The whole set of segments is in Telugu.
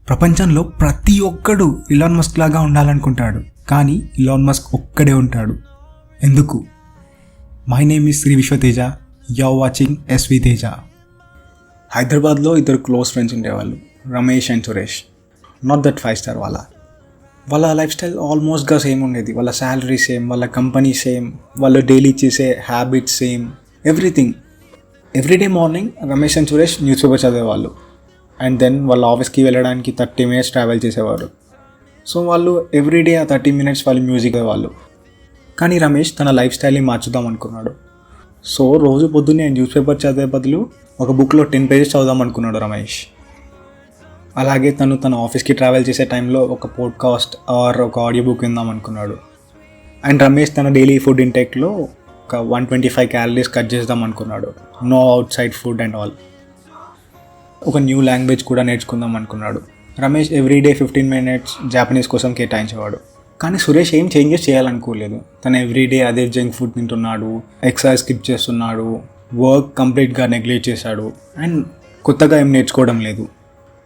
ప్రపంచంలో ప్రతి ఒక్కడు ఇలాన్ మస్క్ లాగా ఉండాలనుకుంటాడు, కానీ ఇలాన్ మస్క్ ఒక్కడే ఉంటాడు. ఎందుకు? My name is Sri Vishwateja, you are watching SV Teja. హైదరాబాద్లో ఇద్దరు క్లోజ్ ఫ్రెండ్స్ ఉండేవాళ్ళు, Ramesh and Suresh. Not that 5 star వాళ్ళ లైఫ్ స్టైల్ ఆల్మోస్ట్గా సేమ్ ఉండేది. వాళ్ళ శాలరీ సేమ్, వాళ్ళ కంపెనీ సేమ్, వాళ్ళు డైలీ చేసే habits same, everything. Everyday morning Ramesh and Suresh newspaper చదివేవాళ్ళు. అండ్ దెన్ వాళ్ళ ఆఫీస్కి వెళ్ళడానికి 30 minutes ట్రావెల్ చేసేవారు. సో వాళ్ళు ఎవ్రీడే ఆ 30 minutes వాళ్ళు మ్యూజిక్ వాళ్ళు. కానీ రమేష్ తన లైఫ్ స్టైల్ని మార్చుదాం అనుకున్నాడు. సో రోజు పొద్దున్నే న్యూస్ పేపర్ చదివే బదులు ఒక బుక్లో 10 pages చదువుదాం అనుకున్నాడు రమేష్. అలాగే తన ఆఫీస్కి ట్రావెల్ చేసే టైంలో ఒక పోడ్కాస్ట్ ఆర్ ఒక ఆడియో బుక్ విందాం అనుకున్నాడు. అండ్ రమేష్ తన డైలీ ఫుడ్ ఇంటేక్లో ఒక 125 calories కట్ చేద్దాం అనుకున్నాడు. No outside food and all. ఒక న్యూ లాంగ్వేజ్ కూడా నేర్చుకుందాం అనుకున్నాడు. రమేష్ ఎవ్రీడే 15 minutes జాపనీస్ కోసం కేటాయించేవాడు. కానీ సురేష్ ఏం చేంజెస్ చేయాలనుకోలేదు. తను ఎవ్రీడే అదే జంక్ ఫుడ్ తింటున్నాడు, ఎక్సర్సైజ్ స్కిప్ చేస్తున్నాడు, వర్క్ కంప్లీట్గా నెగ్లెక్ట్ చేశాడు, అండ్ కొత్తగా ఏం నేర్చుకోవడం లేదు.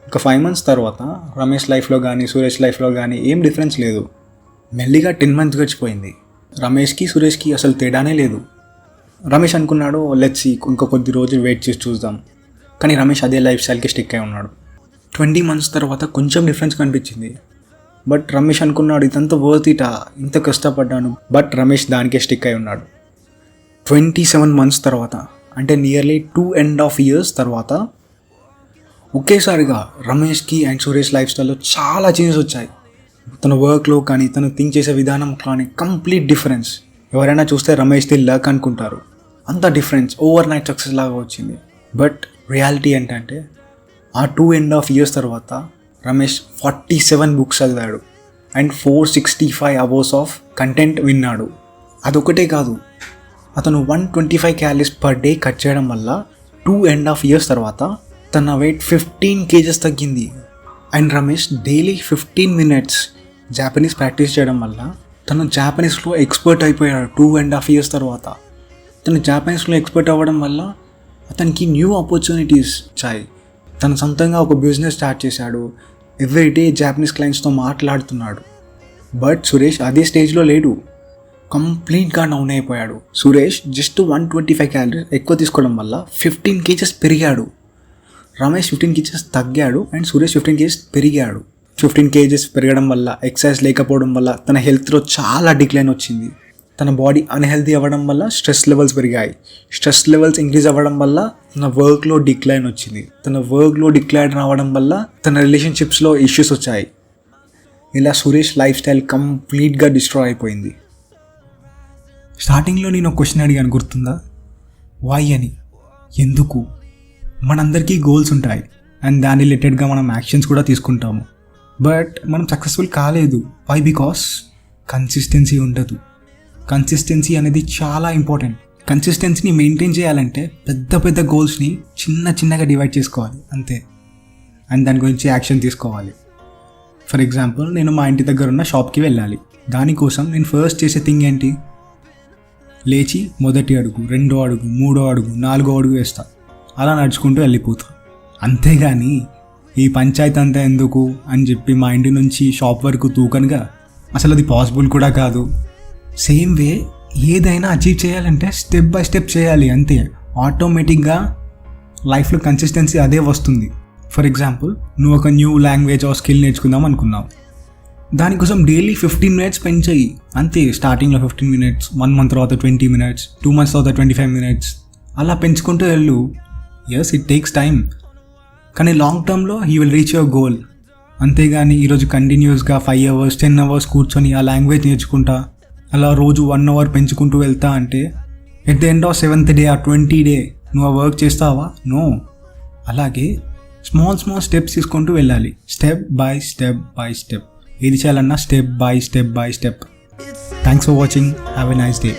ఒక 5 months తర్వాత రమేష్ లైఫ్లో కానీ సురేష్ లైఫ్లో కానీ ఏం డిఫరెన్స్ లేదు. మెల్లిగా 10 months గడిచిపోయింది. రమేష్కి సురేష్కి అసలు తేడానే లేదు. రమేష్ అనుకున్నాడు, లెట్స్ సీ, ఇంకా కొద్ది రోజులు వెయిట్ చేసి చూద్దాం. కానీ రమేష్ అదే లైఫ్ స్టైల్కి స్టిక్ అయి ఉన్నాడు. 20 months తర్వాత కొంచెం డిఫరెన్స్ కనిపించింది. బట్ రమేష్ అనుకున్నాడు, ఇదంతా వర్త్ ఇటా, ఇంత కష్టపడ్డాను. బట్ రమేష్ దానికే స్టిక్ అయి ఉన్నాడు. 27 months తర్వాత, అంటే నియర్లీ 2.5 years తర్వాత ఒకేసారిగా రమేష్కి అండ్ సురేష్ లైఫ్ స్టైల్లో చాలా చేంజెస్ వచ్చాయి. తన వర్క్లో కానీ తను థింక్ చేసే విధానం కానీ కంప్లీట్ డిఫరెన్స్. ఎవరైనా చూస్తే రమేష్ది లక్ అనుకుంటారు, అంత డిఫరెన్స్ ఓవర్ నైట్ సక్సెస్ లాగా వచ్చింది. బట్ రియాలిటీ ఏంటంటే ఆ 2.5 years తర్వాత రమేష్ 47 books చదివాడు అండ్ 465 hours ఆఫ్ కంటెంట్ విన్నాడు. అదొకటే కాదు, అతను 125 calories per day కట్ చేయడం వల్ల 2.5 years తర్వాత తన వెయిట్ 15 kgs తగ్గింది. And Ramesh daily 15 minutes Japanese practice చేయడం వల్ల తను జాపనీస్లో ఎక్స్పర్ట్ అయిపోయాడు. 2.5 years తర్వాత తను జాపనీస్లో ఎక్స్పర్ట్ అవ్వడం వల్ల అతనికి న్యూ ఆపర్చునిటీస్ వచ్చాయి. తను సొంతంగా ఒక బిజినెస్ స్టార్ట్ చేశాడు. ఎవ్రీడే జాపనీస్ క్లయింట్స్తో మాట్లాడుతున్నాడు. బట్ సురేష్ అదే స్టేజ్లో లేడు, కంప్లీట్గా డౌన్ అయిపోయాడు. సురేష్ జస్ట్ 125 calories ఎక్కువ తీసుకోవడం వల్ల 15 kgs పెరిగాడు. రమేష్ 15 kgs తగ్గాడు అండ్ సురేష్ 15 kgs పెరిగాడు. 15 kgs పెరగడం వల్ల, ఎక్సర్సైజ్ లేకపోవడం వల్ల తన హెల్త్లో చాలా డిక్లైన్ వచ్చింది. తన బాడీ అన్హెల్తీ అవ్వడం వల్ల స్ట్రెస్ లెవెల్స్ పెరిగాయి. స్ట్రెస్ లెవెల్స్ ఇంక్రీజ్ అవ్వడం వల్ల తన వర్క్లో డిక్లైన్ వచ్చింది. తన వర్క్లో డిక్లైన్ రావడం వల్ల తన రిలేషన్షిప్స్లో ఇష్యూస్ వచ్చాయి. ఇలా సురేష్ లైఫ్ స్టైల్ కంప్లీట్గా డిస్ట్రాయ్ అయిపోయింది. స్టార్టింగ్లో నేను ఒక క్వశ్చన్ అడిగాను, గుర్తుందా? వై అని, ఎందుకు? మనందరికీ గోల్స్ ఉంటాయి అండ్ దాని రిలేటెడ్గా మనం యాక్షన్స్ కూడా తీసుకుంటాము. బట్ మనం సక్సెస్ఫుల్ కాలేదు. వై? బికాస్ కన్సిస్టెన్సీ ఉండదు. కన్సిస్టెన్సీ అనేది చాలా ఇంపార్టెంట్. కన్సిస్టెన్సీని మెయింటైన్ చేయాలంటే పెద్ద పెద్ద గోల్స్ని చిన్నగా డివైడ్ చేసుకోవాలి అంతే. అండ్ దాని గురించి యాక్షన్ తీసుకోవాలి. ఫర్ ఎగ్జాంపుల్, నేను మా ఇంటి దగ్గర ఉన్న షాప్కి వెళ్ళాలి. దానికోసం నేను ఫస్ట్ చేసే థింగ్ ఏంటి? లేచి మొదటి అడుగు, 2వ అడుగు, 3వ అడుగు, 4వ అడుగు వేస్తా. అలా నడుచుకుంటూ వెళ్ళిపోతా. అంతేగాని ఈ పంచాయతీ అంతా ఎందుకు అని చెప్పి మా ఇంటి నుంచి షాప్ వరకు తూకనుగా, అసలు అది పాసిబుల్ కూడా కాదు. సేమ్ వే ఏదైనా అచీవ్ చేయాలంటే స్టెప్ బై స్టెప్ చేయాలి అంతే. ఆటోమేటిక్గా లైఫ్లో కన్సిస్టెన్సీ అదే వస్తుంది. ఫర్ ఎగ్జాంపుల్, నువ్వు ఒక న్యూ లాంగ్వేజ్ ఆర్ స్కిల్ నేర్చుకుందాం అనుకున్నావు. దానికోసం డైలీ 15 minutes పెంచాయి అంతే. స్టార్టింగ్లో 15 minutes, 1 month తర్వాత 20 minutes, 2 months తర్వాత 25 minutes, అలా పెంచుకుంటూ వెళ్ళు. ఎస్, ఇట్ టేక్స్ టైం, కానీ లాంగ్ టర్మ్లో you will reach your goal. అంతేగాని ఈరోజు కంటిన్యూస్గా 5 hours, 10 hours కూర్చొని ఆ లాంగ్వేజ్ నేర్చుకుంటా, అలా రోజు 1 hour పెంచుకుంటూ వెళ్తా అంటే at the end of 7th day ఆ 20th day నువ్వు ఆ వర్క్ చేస్తావా? నో. అలాగే స్మాల్ స్టెప్స్ తీసుకుంటూ వెళ్ళాలి. Step by step. ఏది చేయాలన్నా step by step. Thanks for watching. Have a nice day.